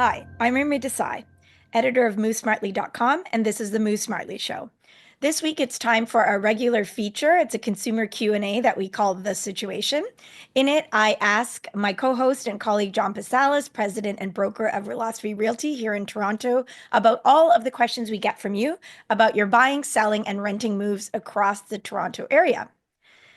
Hi, I'm Urmi Desai, editor of MoveSmartly.com, and this is the Move Smartly Show. This week it's time for our regular feature. It's a consumer Q&A that we call The Situation. In it, I ask my co-host and colleague John Pasalis, president and broker of Realosophy Realty here in Toronto, about all of the questions we get from you about your buying, selling, and renting moves across the Toronto area.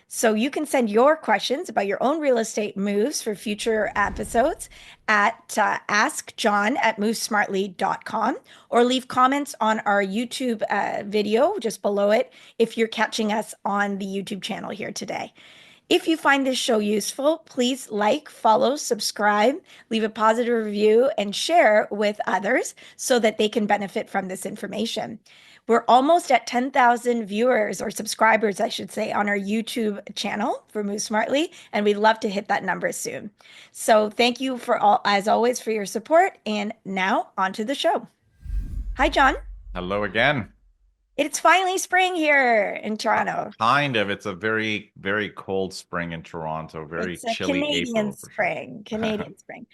So you can send your questions about your own real estate moves for future episodes at askjohn at movesmartly.com or leave comments on our YouTube video just below it if you're catching us on the YouTube channel here today. If you find this show useful, please like, follow, subscribe, leave a positive review, and share with others so that they can benefit from this information. We're almost at 10,000 viewers or subscribers, I should say, on our YouTube channel for Move Smartly, and we'd love to hit that number soon. So thank you for all, as always, for your support. And now on to the show. Hi, John. Hello again. It's finally spring here in Toronto. Kind of. It's a very, very cold spring in Toronto. Very It's a chilly Canadian April for sure. spring, Canadian spring.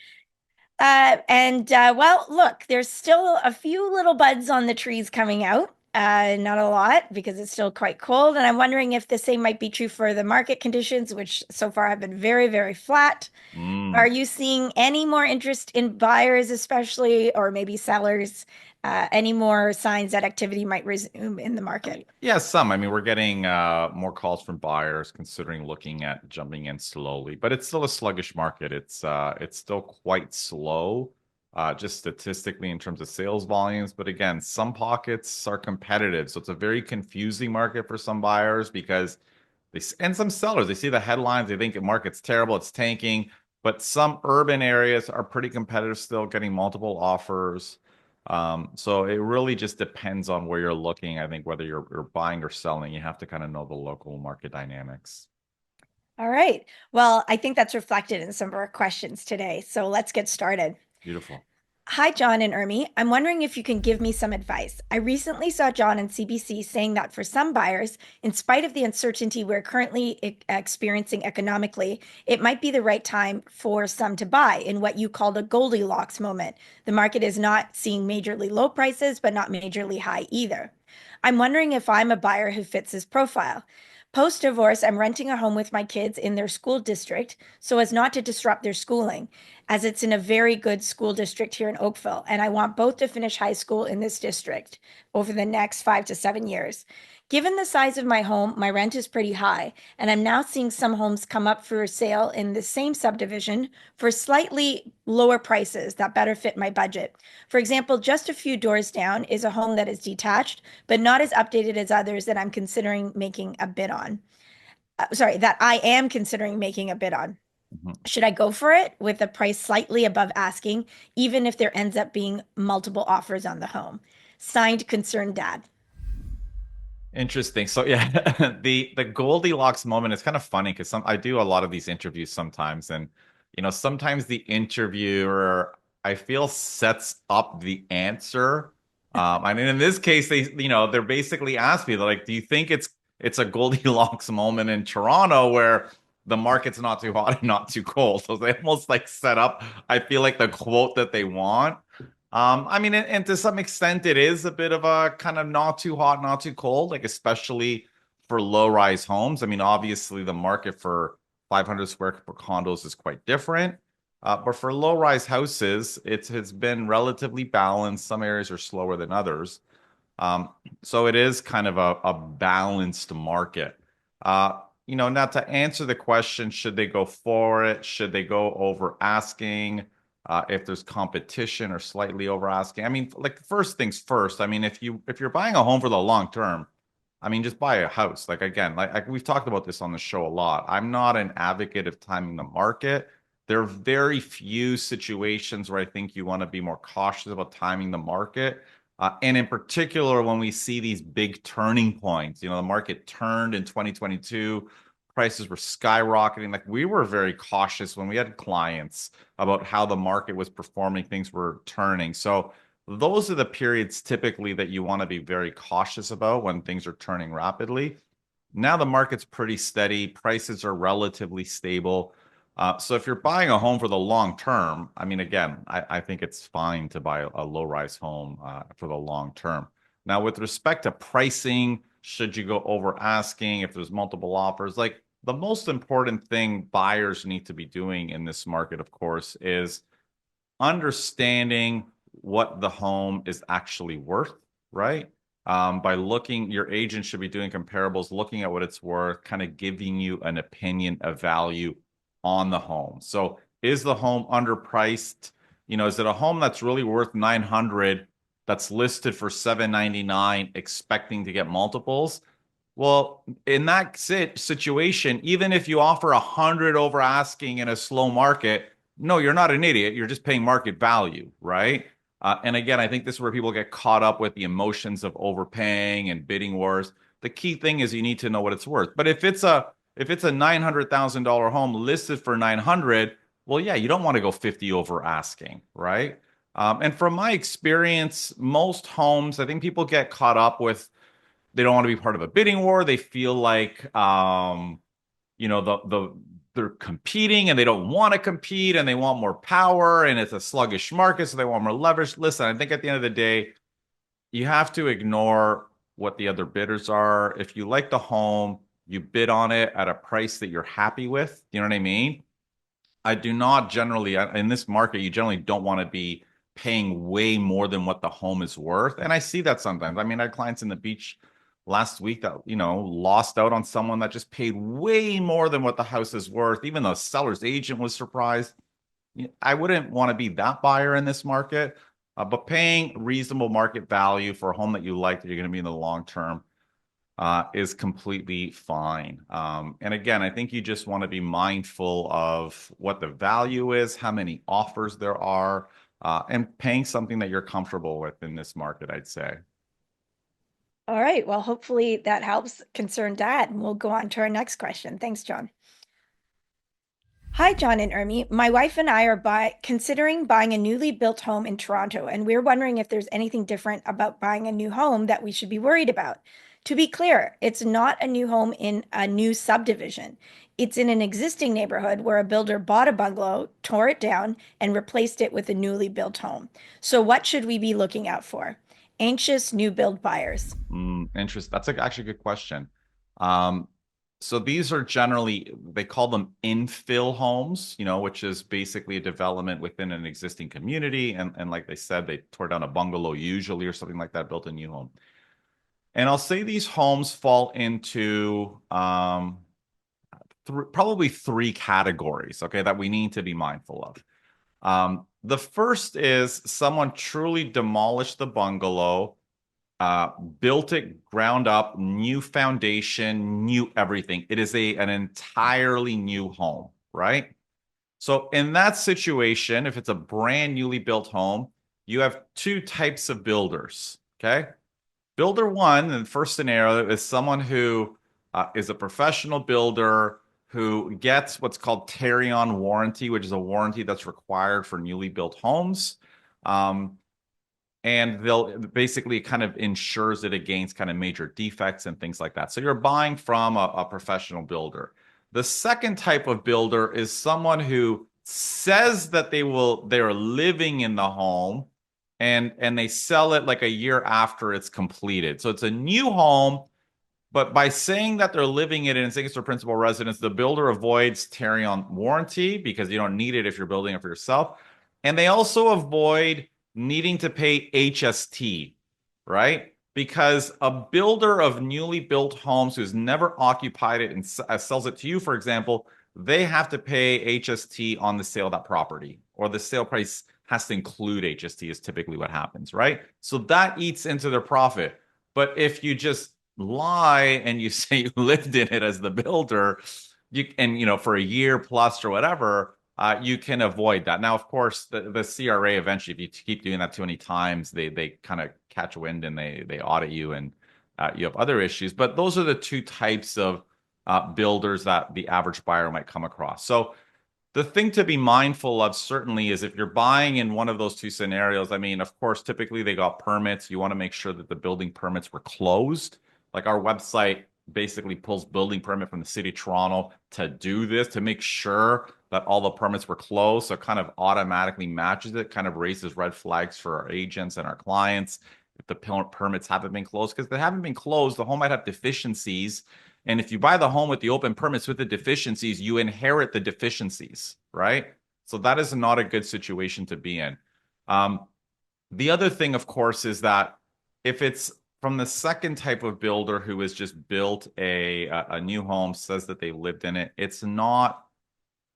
Well, look, there's still a few little buds on the trees coming out. Not a lot because it's still quite cold. And I'm wondering if the same might be true for the market conditions, which so far have been very, very flat. Are Mm. you seeing any more interest in buyers, especially, or maybe sellers? Any more signs that activity might resume in the market? Yeah, some. I mean, we're getting more calls from buyers considering looking at jumping in slowly, but it's still a sluggish market. It's still quite slow, just statistically in terms of sales volumes. But again, some pockets are competitive, so it's a very confusing market for some buyers because and some sellers, they see the headlines, they think the market's terrible, it's tanking. But some urban areas are pretty competitive still, getting multiple offers. So it really just depends on where you're looking. I think whether you're buying or selling, you have to kind of know the local market dynamics. All right. Well, I think that's reflected in some of our questions today. So let's get started. Beautiful. Hi, John and Urmi. I'm wondering if you can give me some advice. I recently saw John on CBC saying that for some buyers, in spite of the uncertainty we're currently experiencing economically, it might be the right time for some to buy in what you called a Goldilocks moment. The market is not seeing majorly low prices, but not majorly high either. I'm wondering if I'm a buyer who fits this profile. Post divorce, I'm renting a home with my kids in their school district so as not to disrupt their schooling, as it's in a very good school district here in Oakville, and I want both to finish high school in this district over the next 5 to 7 years. Given the size of my home, my rent is pretty high, and I'm now seeing some homes come up for sale in the same subdivision for slightly lower prices that better fit my budget. For example, just a few doors down is a home that is detached, but not as updated as others that I'm considering making a bid on. Sorry, that I am considering making a bid on. Mhm. Should I go for it with a price slightly above asking, even if there ends up being multiple offers on the home? Signed, Concerned Dad. Interesting. So yeah, the Goldilocks moment is kind of funny because some I do a lot of these interviews sometimes, and sometimes the interviewer I feel sets up the answer. And in this case, they're basically asked me, they're like, do you think it's a Goldilocks moment in Toronto where the market's not too hot and not too cold? So they almost like set up, I feel like the quote that they want. I mean, and to some extent, it is a bit of a kind of not too hot, not too cold, like especially for low-rise homes. I mean, obviously, the market for 500 square foot condos is quite different. But for low-rise houses, it's been relatively balanced. Some areas are slower than others. Um, so it is kind of a balanced market. Now to answer the question, should they go for it? Should they go over asking? If there's competition or slightly over asking. I mean, like first things first. I mean, if you're buying a home for the long term, I mean, just buy a house. Like again, like we've talked about this on the show a lot. I'm not an advocate of timing the market. There are very few situations where I think you want to be more cautious about timing the market. And in particular, when we see these big turning points, the market turned in 2022, prices were skyrocketing. Like we were very cautious when we had clients about how the market was performing, things were turning. So those are the periods typically that you want to be very cautious about when things are turning rapidly. Now the market's pretty steady, prices are relatively stable. So if you're buying a home for the long term, I mean, again, I think it's fine to buy a low-rise home for the long term. Now, with respect to pricing, should you go over asking if there's multiple offers? Like the most important thing buyers need to be doing in this market, of course, is understanding what the home is actually worth, right? By looking, your agent should be doing comparables, looking at what it's worth, kind of giving you an opinion of value on the home. So is the home underpriced? You know, is it a home that's really worth 900 that's listed for 799 expecting to get multiples? Well, in that situation, even if you offer 100 over asking in a slow market, no, you're not an idiot. You're just paying market value, right? And again, I think this is where people get caught up with the emotions of overpaying and bidding wars. The key thing is you need to know what it's worth. But if it's a $900,000 home listed for 900, well, yeah, you don't want to go 50 over asking, right? And from my experience, most homes, I think people get caught up with they don't want to be part of a bidding war. They feel like the they're competing and they don't want to compete and they want more power and it's a sluggish market, so they want more leverage. Listen, I think at the end of the day, you have to ignore what the other bidders are. If you like the home, you bid on it at a price that you're happy with. You know what I mean? I do not generally, in this market, you generally don't want to be paying way more than what the home is worth. And I see that sometimes. I mean, I had clients in the beach last week that, lost out on someone that just paid way more than what the house is worth. Even the seller's agent was surprised. I wouldn't want to be that buyer in this market, but paying reasonable market value for a home that you like that you're going to be in the long term is completely fine. And again, I think you just want to be mindful of what the value is, how many offers there are, and paying something that you're comfortable with in this market, I'd say. All right. Well, hopefully that helps concerned dad. And we'll go on to our next question. Thanks, John. Hi, John and Urmi. My wife and I are considering buying a newly built home in Toronto, and we're wondering if there's anything different about buying a new home that we should be worried about. To be clear, it's not a new home in a new subdivision. It's in an existing neighborhood where a builder bought a bungalow, tore it down, and replaced it with a newly built home. So, what should we be looking out for? Anxious new build buyers. Interest. That's actually a good question. Um, so these are generally, they call them infill homes, which is basically a development within an existing community. And like they said, they tore down a bungalow usually or something like that, built a new home. And I'll say these homes fall into probably three categories, okay, that we need to be mindful of. The first is someone truly demolished the bungalow, built it ground up, new foundation, new everything. It is an entirely new home, right? So in that situation, if it's a brand newly built home, you have two types of builders, okay? Builder one, in the first scenario, is someone who is a professional builder who gets what's called carry-on warranty, which is a warranty that's required for newly built homes. And they'll basically kind of insures it against kind of major defects and things like that. So you're buying from a professional builder. The second type of builder is someone who says that they're living in the home and they sell it like a year after it's completed. So it's a new home, but by saying that they're living in it and saying it's their principal residence, the builder avoids tearing on warranty because you don't need it if you're building it for yourself. And they also avoid needing to pay HST, right? Because a builder of newly built homes who's never occupied it and sells it to you, for example, they have to pay HST on the sale of that property, or the sale price has to include HST, is typically what happens, right? So that eats into their profit. But if you just lie and you say you lived in it as the builder, for a year plus or whatever, you can avoid that. Now, of course, the CRA eventually, if you keep doing that too many times, they kind of catch wind and they audit you and you have other issues. But those are the two types of builders that the average buyer might come across. So the thing to be mindful of certainly is if you're buying in one of those two scenarios, I mean, of course, typically they got permits. You want to make sure that the building permits were closed. Like our website basically pulls building permit from the city of Toronto to do this, to make sure that all the permits were closed. So it kind of automatically matches it, kind of raises red flags for our agents and our clients if the permits haven't been closed. Because if they haven't been closed, the home might have deficiencies. And if you buy the home with the open permits with the deficiencies, you inherit the deficiencies, right? So that is not a good situation to be in. Um, the other thing, of course, is that if it's from the second type of builder who has just built a new home, says that they lived in it, it's not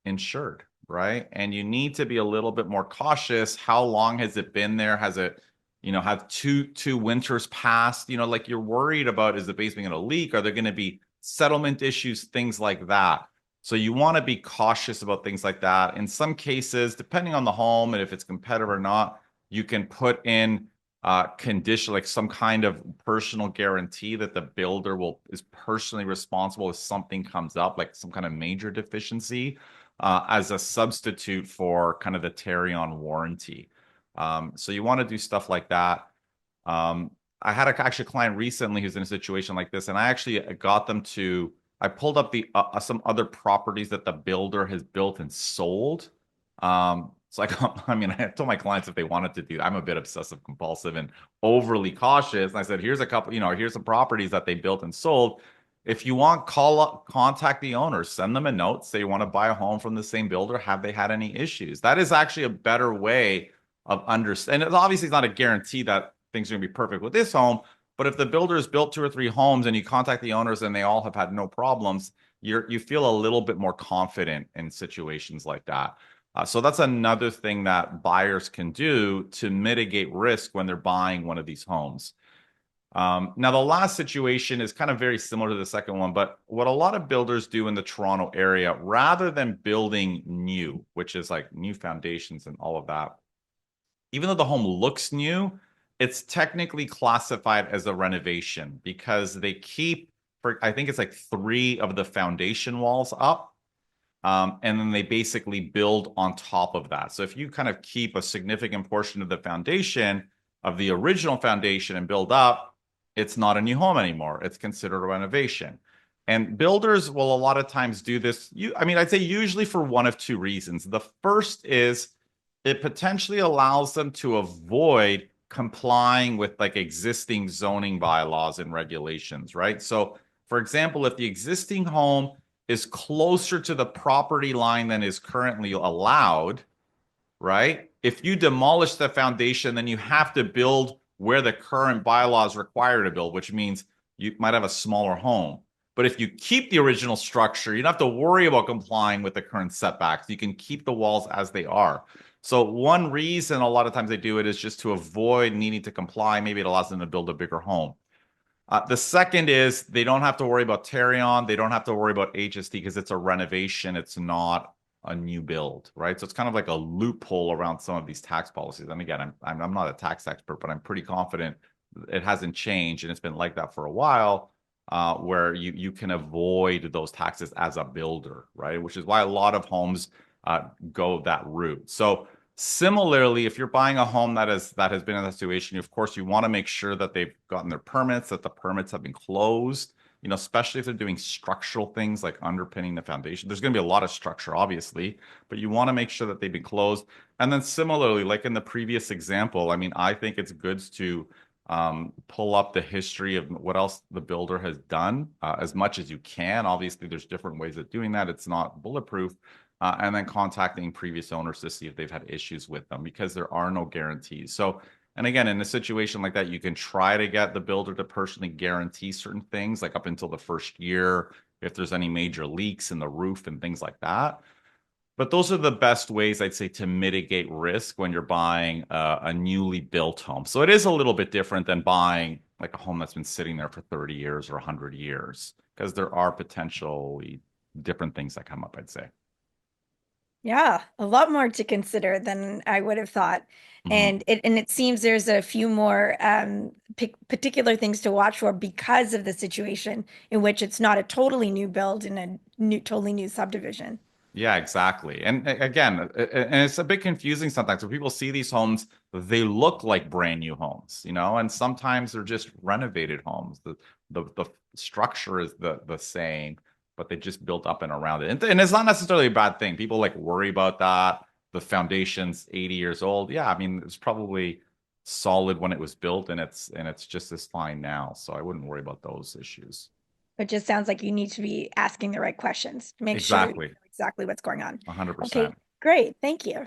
insured, right? And you need to be a little bit more cautious. How long has it been there? Has it, have two winters passed? Like you're worried about, is the basement going to leak? Are there going to be settlement issues? Things like that. So you want to be cautious about things like that. In some cases, depending on the home and if it's competitive or not, you can put in condition like some kind of personal guarantee that the builder is personally responsible if something comes up, like some kind of major deficiency as a substitute for kind of the Tarion warranty. So you want to do stuff like that. Um, I had actually a client recently who's in a situation like this, and I actually got them to. I pulled up the some other properties that the builder has built and sold. So I mean, I told my clients if they wanted to do. I'm a bit obsessive compulsive and overly cautious. And I said, here's a couple. Here's some properties that they built and sold. If you want, call up, contact the owners, send them a note, say you want to buy a home from the same builder. Have they had any issues? That is actually a better way of understanding. And obviously, it's not a guarantee that things are going to be perfect with this home. But if the builder has built 2 or 3 homes and you contact the owners and they all have had no problems, you feel a little bit more confident in situations like that. So that's another thing that buyers can do to mitigate risk when they're buying one of these homes. Now, the last situation is kind of very similar to the second one, but what a lot of builders do in the Toronto area, rather than building new, which is like new foundations and all of that, even though the home looks new, it's technically classified as a renovation because they keep, I think it's like 3 of the foundation walls up. And then they basically build on top of that. So if you kind of keep a significant portion of the foundation of the original foundation and build up, it's not a new home anymore. It's considered a renovation. And builders will a lot of times do this. I'd say usually for one of 2 reasons. The first is it potentially allows them to avoid complying with like existing zoning bylaws and regulations, right? So, for example, if the existing home is closer to the property line than is currently allowed, right? If you demolish the foundation, then you have to build where the current bylaws require to build, which means you might have a smaller home. But if you keep the original structure, you don't have to worry about complying with the current setbacks. You can keep the walls as they are. So one reason a lot of times they do it is just to avoid needing to comply. Maybe it allows them to build a bigger home. The second is they don't have to worry about Tarion. They don't have to worry about HST because it's a renovation. It's not a new build, right? So it's kind of like a loophole around some of these tax policies. And again, I'm not a tax expert, but I'm pretty confident it hasn't changed and it's been like that for a while, where you can avoid those taxes as a builder, right? Which is why a lot of homes go that route. So similarly, if you're buying a home that has been in that situation, of course, you want to make sure that they've gotten their permits, that the permits have been closed, especially if they're doing structural things like underpinning the foundation. There's going to be a lot of structure, obviously, but you want to make sure that they've been closed. And then similarly, like in the previous example, I think it's good to pull up the history of what else the builder has done as much as you can. Obviously, there's different ways of doing that. It's not bulletproof, and then contacting previous owners to see if they've had issues with them because there are no guarantees. So, and again, in a situation like that, you can try to get the builder to personally guarantee certain things, like up until the first year, if there's any major leaks in the roof and things like that. But those are the best ways, I'd say, to mitigate risk when you're buying a newly built home. So it is a little bit different than buying like a home that's been sitting there for 30 years or 100 years, because there are potentially different things that come up, I'd say. Yeah, a lot more to consider than I would have thought. Mhm. And it seems there's a few more particular things to watch for because of the situation in which it's not a totally new build in a totally new subdivision. Yeah, exactly. And again, and it's a bit confusing sometimes when people see these homes, they look like brand new homes, and sometimes they're just renovated homes. The structure is the same, but they just built up and around it. And it's not necessarily a bad thing. People like worry about that. The foundation's 80 years old. Yeah, I mean, it's probably solid when it was built, and it's just as fine now. So I wouldn't worry about those issues. It just sounds like you need to be asking the right questions to make sure you Exactly. know exactly what's going on. Okay, 100%. great. Thank you.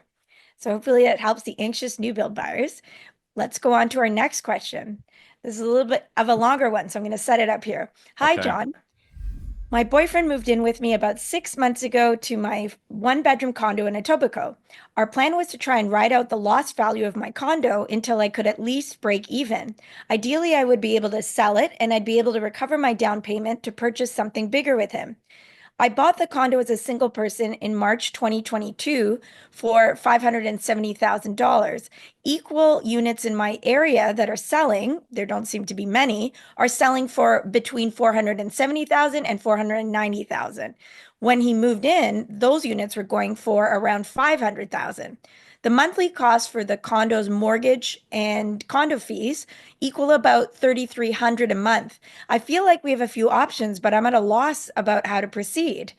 So hopefully it helps the anxious new build buyers. Let's go on to our next question. This is a little bit of a longer one, so I'm going to set it up here. Hi, Okay. John. My boyfriend moved in with me about 6 months ago to my one-bedroom condo in Etobicoke. Our plan was to try and ride out the lost value of my condo until I could at least break even. Ideally, I would be able to sell it and I'd be able to recover my down payment to purchase something bigger with him. I bought the condo as a single person in March 2022 for $570,000. Equal units in my area that are selling, there don't seem to be many, are selling for between 470,000 and 490,000. When he moved in, those units were going for around 500,000. The monthly cost for the condo's mortgage and condo fees equal about 3,300 a month. I feel like we have a few options, but I'm at a loss about how to proceed.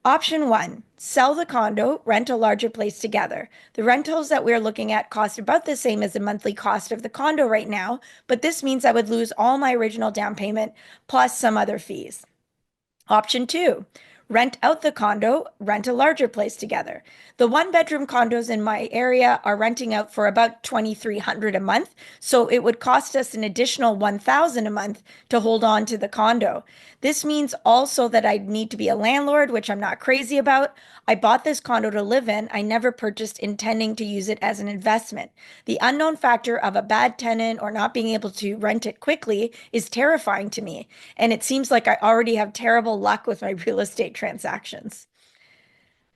Option one, sell the condo, rent a larger place together. The rentals that we're looking at cost about the same as the monthly cost of the condo right now, but this means I would lose all my original down payment plus some other fees. Option two, rent out the condo, rent a larger place together. The one-bedroom condos in my area are renting out for about 2,300 a month, so it would cost us an additional 1,000 a month to hold on to the condo. This means also that I'd need to be a landlord, which I'm not crazy about. I bought this condo to live in. I never purchased intending to use it as an investment. The unknown factor of a bad tenant or not being able to rent it quickly is terrifying to me. And it seems like I already have terrible luck with my real estate transactions.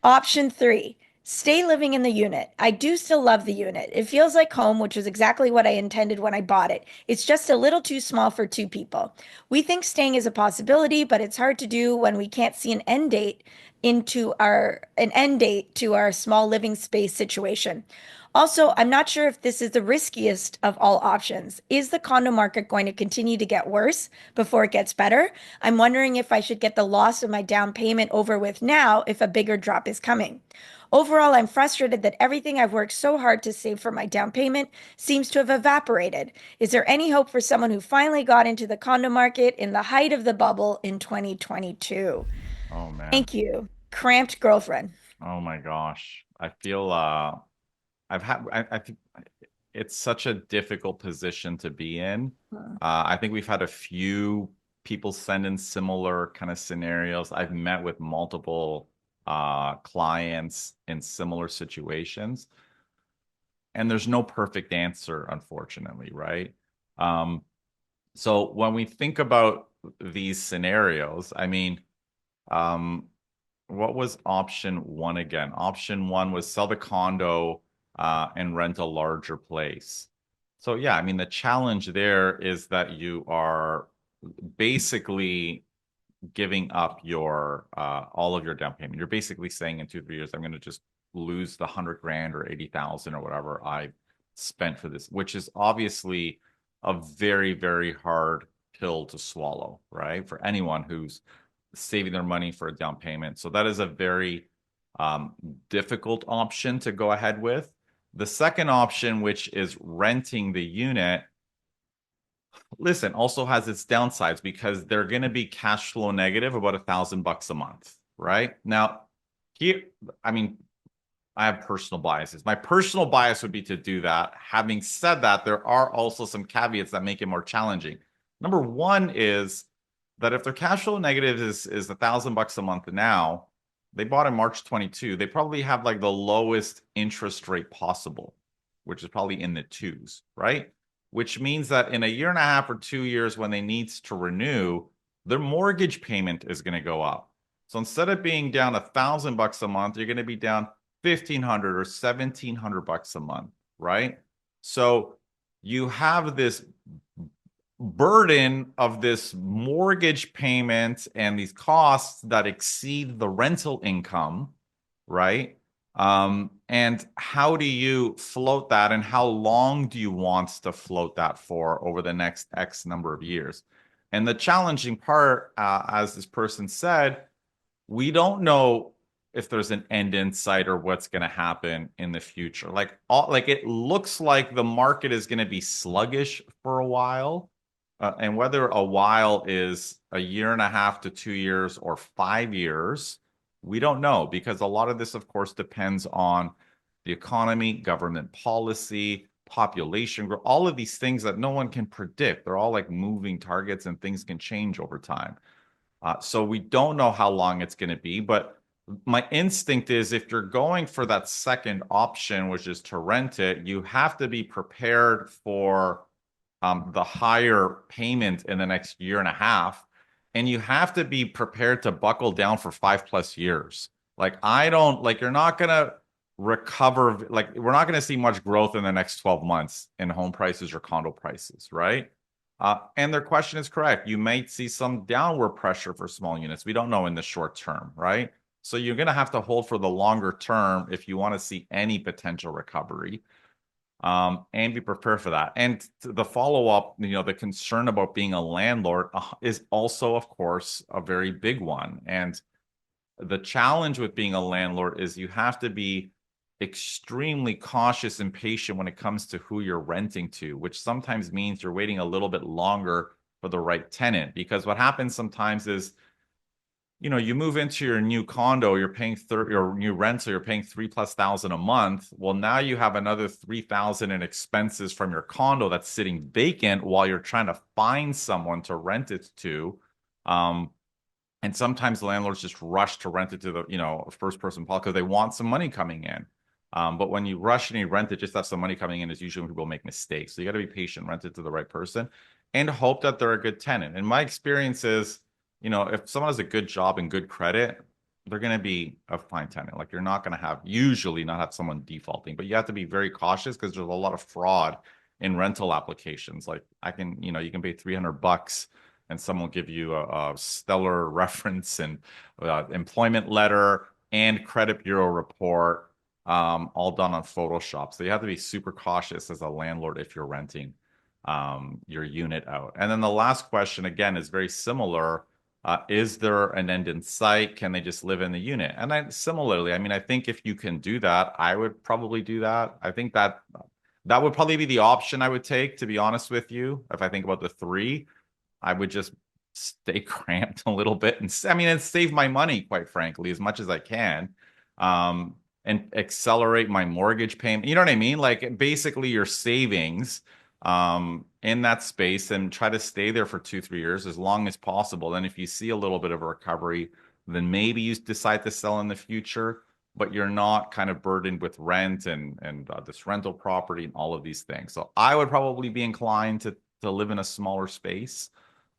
Option three, stay living in the unit. I do still love the unit. It feels like home, which is exactly what I intended when I bought it. It's just a little too small for two people. We think staying is a possibility, but it's hard to do when we can't see an end date to our small living space situation. Also, I'm not sure if this is the riskiest of all options. Is the condo market going to continue to get worse before it gets better? I'm wondering if I should get the loss of my down payment over with now if a bigger drop is coming. Overall, I'm frustrated that everything I've worked so hard to save for my down payment seems to have evaporated. Is there any hope for someone who finally got into the condo market in the height of the bubble in 2022? Oh man. Thank you. Cramped girlfriend. Oh my gosh. I feel I think it's such a difficult position to be in. I think we've had a few people send in similar kind of scenarios. I've met with multiple clients in similar situations, and there's no perfect answer, unfortunately, right? Um, so when we think about these scenarios, I mean, um, what was option one again? Option one was sell the condo and rent a larger place. So yeah, I mean the challenge there is that you are basically giving up your all of your down payment. You're basically saying in 2 3 years, I'm going to just lose the 100 grand or 80,000 or whatever I spent for this, which is obviously a very, very hard pill to swallow, right? For anyone who's saving their money for a down payment. So that is a very um, difficult option to go ahead with. The second option, which is renting the unit, listen, also has its downsides because they're going to be cash flow negative about $1,000 a month, right? Now, here, I mean, I have personal biases. My personal bias would be to do that. Having said that, there are also some caveats that make it more challenging. Number one is that if their cash flow negative is $1,000 a month now, they bought in March 22, they probably have like the lowest interest rate possible, which is probably in the twos, right? Which means that in a year and a half or 2 years when they need to renew, their mortgage payment is going to go up. So instead of being down $1,000 a month, you're going to be down 1,500 or 1,700 bucks a month, right? So you have this burden of this mortgage payment and these costs that exceed the rental income, right? And how do you float that, and how long do you want to float that for over the next X number of years? And the challenging part, as this person said, we don't know if there's an end in sight or what's going to happen in the future. Like it looks like the market is going to be sluggish for a while. And whether a while is a year and a half to 2 years or 5 years, we don't know because a lot of this, of course, depends on the economy, government policy, population growth, all of these things that no one can predict. They're all like moving targets and things can change over time. So we don't know how long it's going to be, but my instinct is if you're going for that second option, which is to rent it, you have to be prepared for the higher payment in the next year and a half. And you have to be prepared to buckle down for 5+ years. Like, I don't like, you're not going to recover. Like, we're not going to see much growth in the next 12 months in home prices or condo prices, right? And their question is correct. You might see some downward pressure for small units. We don't know in the short term, right? So you're going to have to hold for the longer term if you want to see any potential recovery, and be prepared for that. And the follow up, the concern about being a landlord is also, of course, a very big one. And the challenge with being a landlord is you have to be extremely cautious and patient when it comes to who you're renting to, which sometimes means you're waiting a little bit longer for the right tenant. Because what happens sometimes is, you move into your new condo, you're paying 30, or new rental, you're paying 3+ thousand a month. Well, now you have another 3,000 in expenses from your condo that's sitting vacant while you're trying to find someone to rent it to. Um, and sometimes landlords just rush to rent it to the, first person policy because they want some money coming in. But when you rush and you rent it, just have some money coming in is usually when people make mistakes. So you got to be patient, rent it to the right person, and hope that they're a good tenant. And my experience is, if someone has a good job and good credit, they're going to be a fine tenant. Like, you're not going to usually not have someone defaulting, but you have to be very cautious because there's a lot of fraud in rental applications. Like, you can pay $300 and someone will give you a stellar reference and employment letter and credit bureau report, all done on Photoshop. So you have to be super cautious as a landlord if you're renting your unit out. And then the last question, again, is very similar. Is there an end in sight? Can they just live in the unit? And similarly, I mean, I think if you can do that, I would probably do that. I think that would probably be the option I would take, to be honest with you. If I think about the three, I would just stay cramped a little bit and I mean, and save my money, quite frankly, as much as I can. And accelerate my mortgage payment. You know what I mean? Like, basically your savings in that space, and try to stay there for 2, 3 years as long as possible. Then if you see a little bit of a recovery, then maybe you decide to sell in the future, but you're not kind of burdened with rent and this rental property and all of these things. So I would probably be inclined to live in a smaller space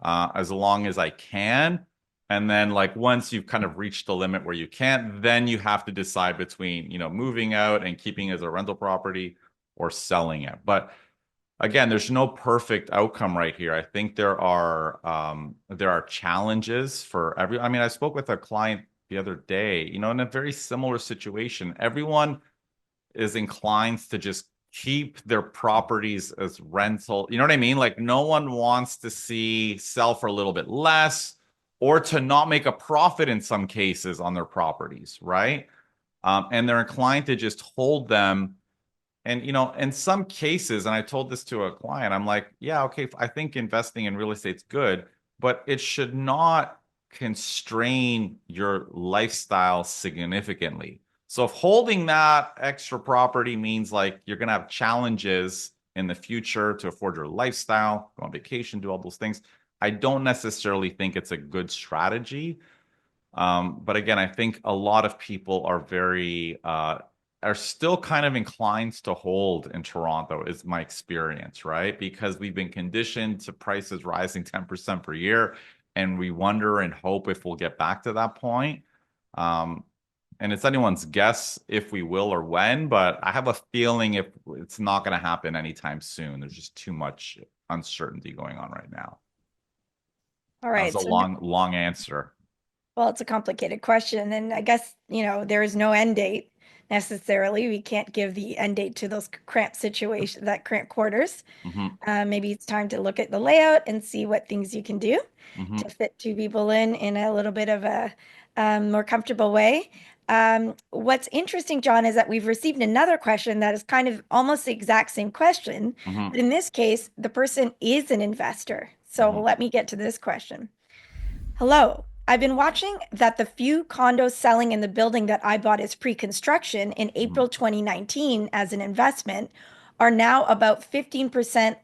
as long as I can. And then, like, once you've kind of reached the limit where you can't, then you have to decide between, moving out and keeping it as a rental property or selling it. But again, there's no perfect outcome right here. I think there are challenges for every. I mean, I spoke with a client the other day, in a very similar situation. Everyone is inclined to just keep their properties as rental. You know what I mean? Like, no one wants to see sell for a little bit less or to not make a profit in some cases on their properties, right? And they're inclined to just hold them. And, in some cases, and I told this to a client, I'm like, yeah, okay, I think investing in real estate's good, but it should not constrain your lifestyle significantly. So if holding that extra property means like you're going to have challenges in the future to afford your lifestyle, go on vacation, do all those things, I don't necessarily think it's a good strategy. But again, I think a lot of people are still kind of inclined to hold in Toronto, is my experience, right? Because we've been conditioned to prices rising 10% per year, and we wonder and hope if we'll get back to that point. Um, and it's anyone's guess if we will or when, but I have a feeling if it's not going to happen anytime soon. There's just too much uncertainty going on right now. All That was right. a So, long answer. well, it's a complicated question. And I guess, there is no end date necessarily. We can't give the end date to those cramped situations, that cramped quarters. Hmm. Maybe it's time to look at the layout and see what things you can do Hmm. to fit two people in a little bit of more comfortable way. What's interesting, John, is that we've received another question that is kind of almost the exact same question, but Hmm. in this case, the person is an investor. So Hmm. let me get to this question. Hello. I've been watching that the few condos selling in the building that I bought as pre-construction in Hmm. April 2019 as an investment are now about 15%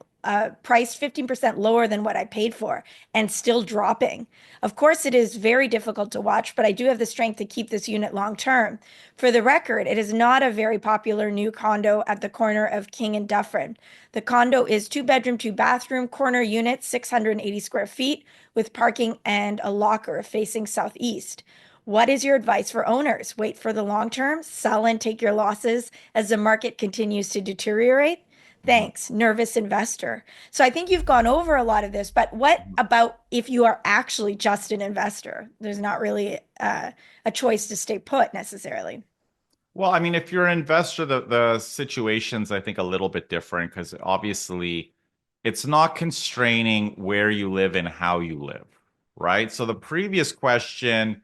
priced 15% lower than what I paid for and still dropping. Of course, it is very difficult to watch, but I do have the strength to keep this unit long term. For the record, it is not a very popular new condo at the corner of King and Dufferin. The condo is two-bedroom, two-bathroom, corner unit, 680 square feet, with parking and a locker facing southeast. What is your advice for owners? Wait for the long term, sell and take your losses as the market continues to deteriorate? Hmm. Thanks, nervous investor. So I think you've gone over a lot of this, but what Hmm. about if you are actually just an investor? There's not really a choice to stay put necessarily. Well, I mean, if you're an investor, the situation's I think a little bit different because obviously it's not constraining where you live and how you live, right? So the previous question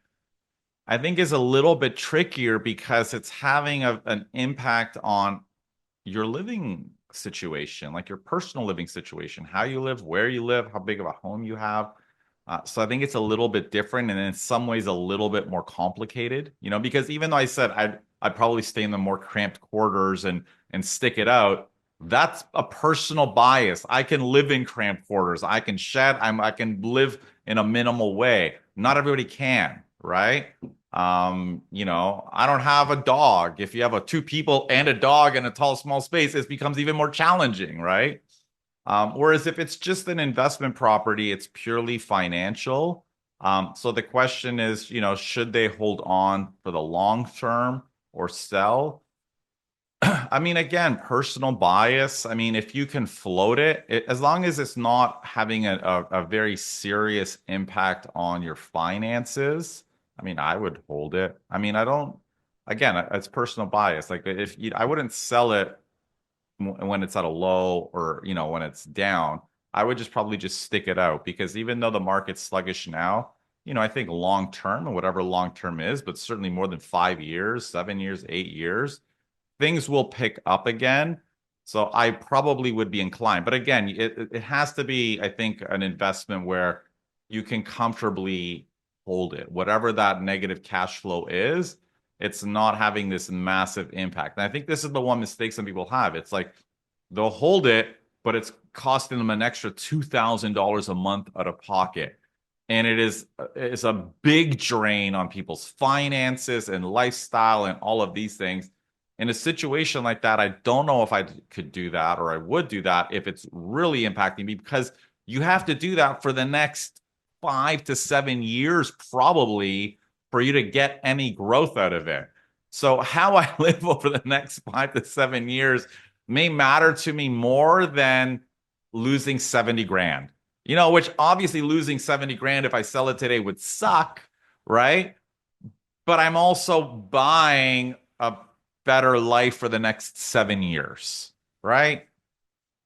I think is a little bit trickier because it's having an impact on your living situation, like your personal living situation, how you live, where you live, how big of a home you have. So I think it's a little bit different and in some ways a little bit more complicated, because even though I said I'd probably stay in the more cramped quarters and stick it out, that's a personal bias. I can live in cramped quarters. I can shed. I can live in a minimal way. Not everybody can, right? I don't have a dog. If you have two people and a dog in a tall, small space, it becomes even more challenging, right? Whereas if it's just an investment property, it's purely financial. So the question is, should they hold on for the long term or sell? I mean, again, personal bias. I mean, if you can float as long as it's not having a very serious impact on your finances, I mean, I would hold it. I mean, I don't, again, it's personal bias. Like if you, I wouldn't sell it when it's at a low or, when it's down. I would just probably just stick it out because even though the market's sluggish now, I think long term and whatever long term is, but certainly more than 5 years, 7 years, 8 years things will pick up again. So I probably would be inclined. But again, it has to be, I think, an investment where you can comfortably hold it. Whatever that negative cash flow is, it's not having this massive impact. And I think this is the one mistake some people have. It's like they'll hold it, but it's costing them an extra $2,000 a month out of pocket. And it's a big drain on people's finances and lifestyle and all of these things in a situation like that, I don't know if I could do that or I would do that if it's really impacting me because you have to do that for the next 5 to 7 years, probably, for you to get any growth out of it. So, how I live over the next 5 to 7 years may matter to me more than losing 70 grand, which obviously losing 70 grand if I sell it today would suck, right? But I'm also buying a better life for the next 7 years, right?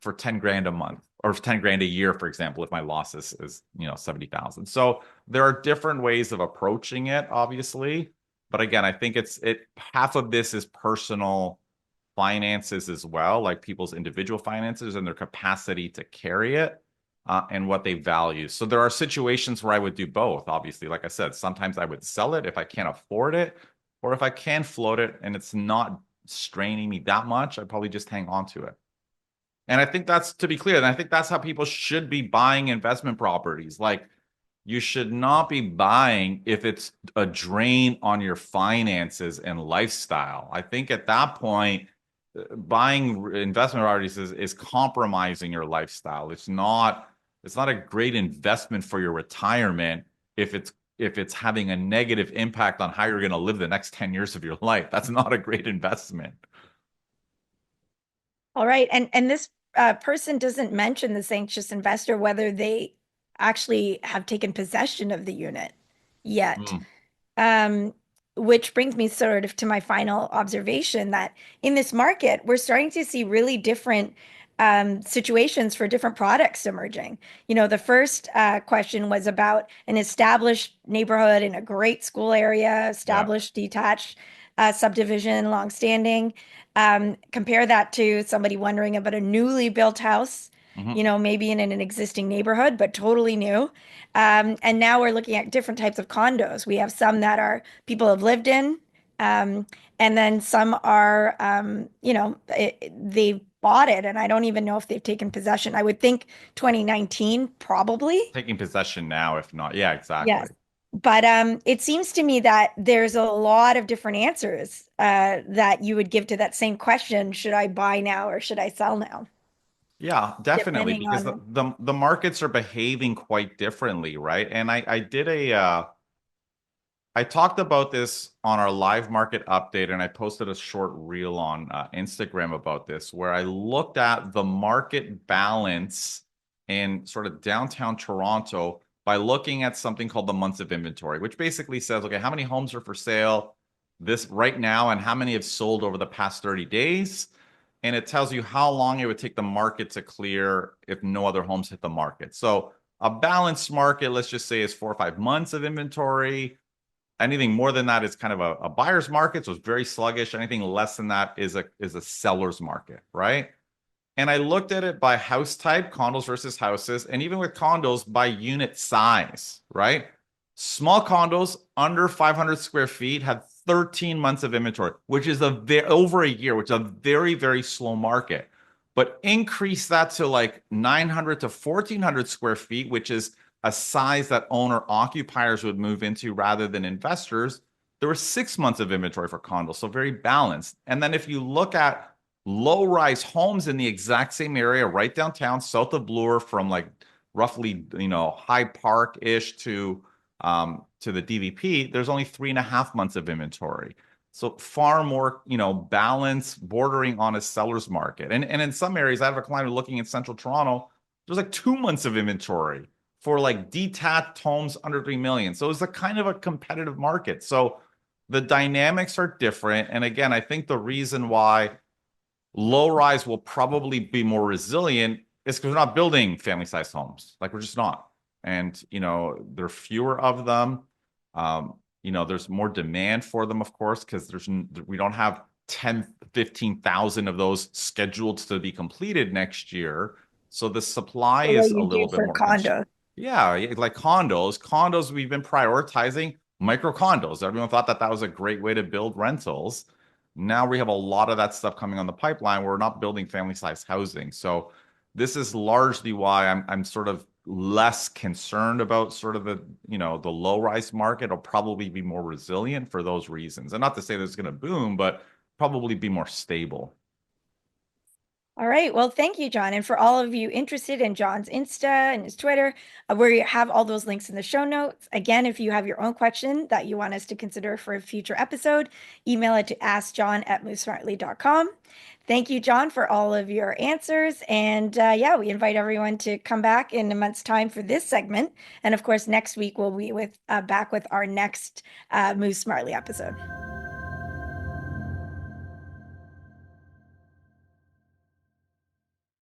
For 10 grand a month or 10 grand a year, for example, if my loss is 70,000. So there are different ways of approaching it, obviously. But again, I think half of this is personal finances as well, like people's individual finances and their capacity to carry it and what they value. So there are situations where I would do both, obviously. Like I said, sometimes I would sell it if I can't afford it, or if I can float it and it's not straining me that much, I'd probably just hang on to it. And I think that's to be clear, and I think that's how people should be buying investment properties. Like you should not be buying if it's a drain on your finances and lifestyle. I think at that point, buying investment properties is compromising your lifestyle. It's not a great investment for your retirement if it's having a negative impact on how you're going to live the next 10 years of your life. That's not a great investment. All right. And this person doesn't mention this anxious investor whether they actually have taken possession of the unit yet. Mm. Um, which brings me to my final observation that in this market, we're starting to see really different situations for different products emerging. The first question was about an established neighborhood in a great school area, Yeah. established detached subdivision, longstanding. Compare that to somebody wondering about a newly built house, Hmm. maybe in an existing neighborhood, but totally new. And now we're looking at different types of condos. We have some that are people have lived in, um, and then some are, they've bought it, and I don't even know if they've taken possession. I would think 2019, probably. Taking possession now, if not. Yeah, exactly. Yes. But it seems to me that there's a lot of different answers that you would give to that same question. Should I buy now or should I sell now? Yeah, definitely, Depending because on, the markets are behaving quite differently, right? And I did I talked about this on our live market update, and I posted a short reel on Instagram about this, where I looked at the market balance in sort of downtown Toronto by looking at something called the months of inventory, which basically says, okay, how many homes are for sale this right now, and how many have sold over the past 30 days? And it tells you how long it would take the market to clear if no other homes hit the market. So a balanced market, let's just say, is 4 or 5 months of inventory. Anything more than that is kind of a buyer's market, so it's very sluggish. Anything less than that is a seller's market, right? And I looked at it by house type, condos versus houses, and even with condos by unit size, right? Small condos under 500 square feet had 13 months of inventory, which is over a year, which is a very, very slow market. But increase that to like 900 to 1400 square feet, which is a size that owner occupiers would move into rather than investors. There were 6 months of inventory for condos, so very balanced. And then if you look at low-rise homes in the exact same area, right downtown, south of Bloor, from like roughly, Hyde Park-ish to the DVP, there's only 3.5 months of inventory. So far more, balance bordering on a seller's market. And in some areas, I have a client looking in central Toronto, there's like 2 months of inventory for like detached homes under 3 million. So it's a kind of a competitive market. So the dynamics are different. And again, I think the reason why low rise will probably be more resilient is because we're not building family sized homes. Like we're just not. And, there are fewer of them. There's more demand for them, of course, because we don't have 10, 15,000 of those scheduled to be completed next year. So the supply the way is a you little do bit for more constrained. condos. Yeah, like condos. Condos, we've been prioritizing micro condos. Everyone thought that that was a great way to build rentals. Now we have a lot of that stuff coming on the pipeline. We're not building family size housing. So this is largely why I'm sort of less concerned about sort of the low rise market. It'll probably be more resilient for those reasons. And not to say that it's going to boom, but probably be more stable. All right. Well, thank you, John. And for all of you interested in John's Insta and his Twitter, we have all those links in the show notes. Again, if you have your own question that you want us to consider for a future episode, email it to askjohn@movesmartly.com. Thank you, John, for all of your answers. And yeah, we invite everyone to come back in a month's time for this segment. And of course, next week we'll be back with our next Move Smartly episode.